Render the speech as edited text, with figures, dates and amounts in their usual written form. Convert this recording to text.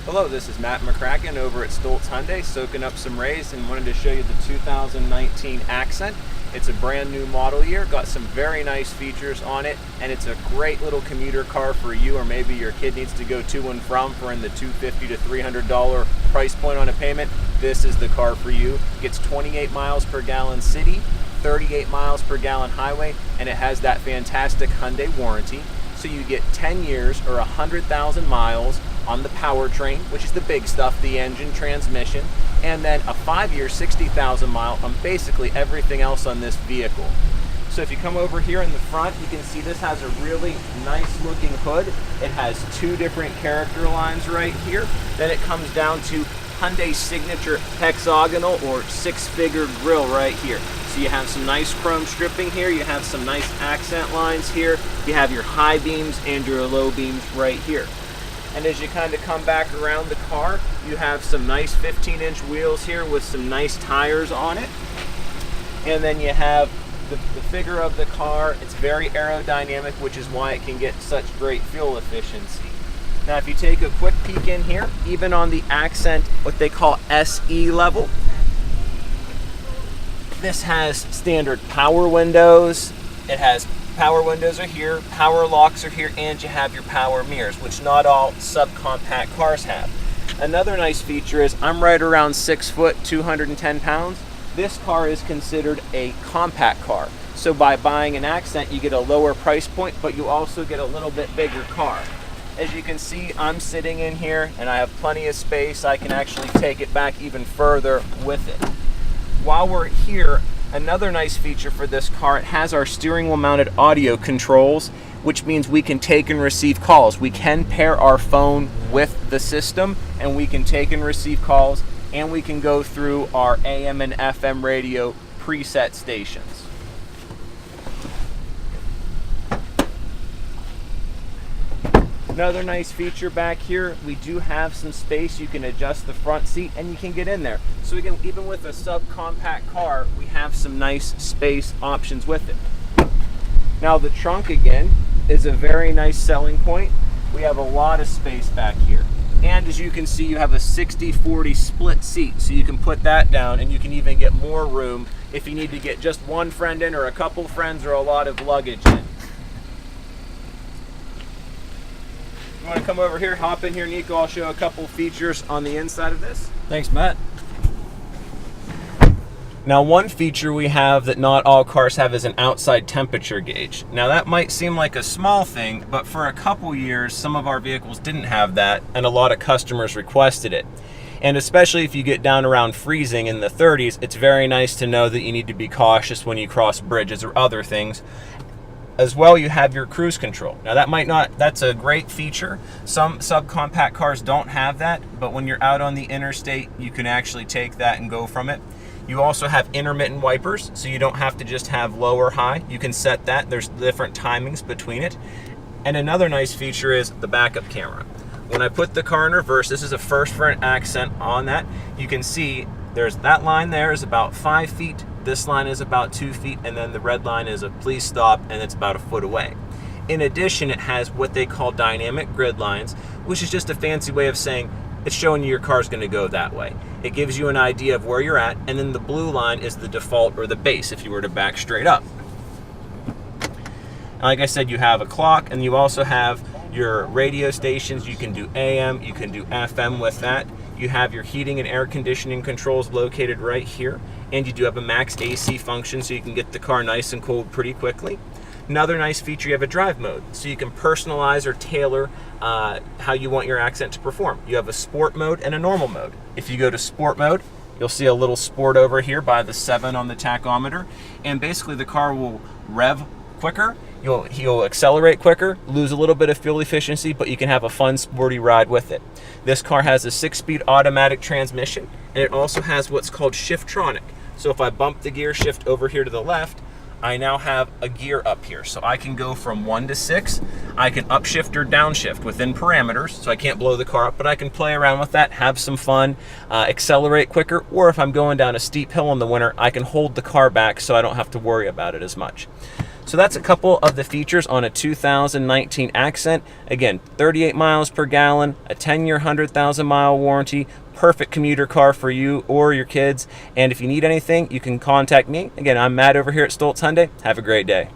Hello, this is Matt McCracken over at Stoltz Hyundai, soaking up some rays, and wanted to show you the 2019 Accent. It's a brand new model year, got some very nice features on it, and it's a great little commuter car for you, or maybe your kid needs to go to and from for in the $250 to $300 price point on a payment. This is the car for you. Gets 28 miles per gallon city, 38 miles per gallon highway, and it has that fantastic Hyundai warranty. So you get 10 years or 100,000 miles on the powertrain, which is the big stuff, the engine, transmission, and then a 5-year, 60,000 mile on basically everything else on this vehicle. So if you come over here in the front, you can see this has a really nice looking hood. It has two different character lines right here. Then it comes down to Hyundai's signature hexagonal or 6-figure grille right here. So you have some nice chrome stripping here, you have some nice accent lines here, you have your high beams and your low beams right here. And as you kind of come back around the car, you have some nice 15-inch wheels here with some nice tires on it. And then you have the figure of the car. It's very aerodynamic, which is why it can get such great fuel efficiency. Now if you take a quick peek in here, even on the Accent, what they call SE level, this has standard power windows. It has power windows are here, power locks are here, and you have your power mirrors, which not all subcompact cars have. Another nice feature is I'm right around 6 foot, 210 pounds. This car is considered a compact car. So by buying an Accent, you get a lower price point, but you also get a little bit bigger car. As you can see, I'm sitting in here and I have plenty of space. I can actually take it back even further with it. While we're here, another nice feature for this car, it has our steering wheel mounted audio controls, which means we can take and receive calls. We can pair our phone with the system and we can take and receive calls, and we can go through our AM and FM radio preset stations. Another nice feature back here, we do have some space. You can adjust the front seat and you can get in there. So again, even with a subcompact car, we have some nice space options with it. Now the trunk again is a very nice selling point. We have a lot of space back here. And as you can see, you have a 60-40 split seat, so you can put that down and you can even get more room if you need to get just one friend in, or a couple friends, or a lot of luggage in. You want to come over here, hop in here, Nico? I'll show a couple features on the inside of this. Thanks, Matt. Now, one feature we have that not all cars have is an outside temperature gauge. Now, that might seem like a small thing, but for a couple years, some of our vehicles didn't have that, and a lot of customers requested it. And especially if you get down around freezing in the 30s, it's very nice to know that you need to be cautious when you cross bridges or other things. As well, you have your cruise control. Now that's a great feature. Some subcompact cars don't have that, but when you're out on the interstate, you can actually take that and go from it. You also have intermittent wipers, so you don't have to just have low or high. You can set that. There's different timings between it. And another nice feature is the backup camera. When I put the car in reverse, this is a first for an Accent on that, you can see there's that line there is about 5 feet. This line is about 2 feet, and then the red line is a please stop, and it's about a foot away. In addition, it has what they call dynamic grid lines, which is just a fancy way of saying it's showing you your car's going to go that way. It gives you an idea of where you're at, and then the blue line is the default or the base if you were to back straight up. Like I said, you have a clock, and you also have your radio stations. You can do AM, you can do FM with that. You have your heating and air conditioning controls located right here, and you do have a max AC function, so you can get the car nice and cold pretty quickly. Another nice feature, you have a drive mode, so you can personalize or tailor how you want your Accent to perform. You have a sport mode and a normal mode. If you go to sport mode, you'll see a little sport over here by the 7 on the tachometer, and basically the car will rev quicker. You'll accelerate quicker, lose a little bit of fuel efficiency, but you can have a fun, sporty ride with it. This car has a 6-speed automatic transmission, and it also has what's called Shiftronic. So if I bump the gear shift over here to the left, I now have a gear up here. So I can go from 1 to 6. I can upshift or downshift within parameters, so I can't blow the car up, but I can play around with that, have some fun, accelerate quicker, or if I'm going down a steep hill in the winter, I can hold the car back so I don't have to worry about it as much. So that's a couple of the features on a 2019 Accent. Again, 38 miles per gallon, a 10-year, 100,000-mile warranty, perfect commuter car for you or your kids. And if you need anything, you can contact me. Again, I'm Matt over here at Stoltz Hyundai. Have a great day.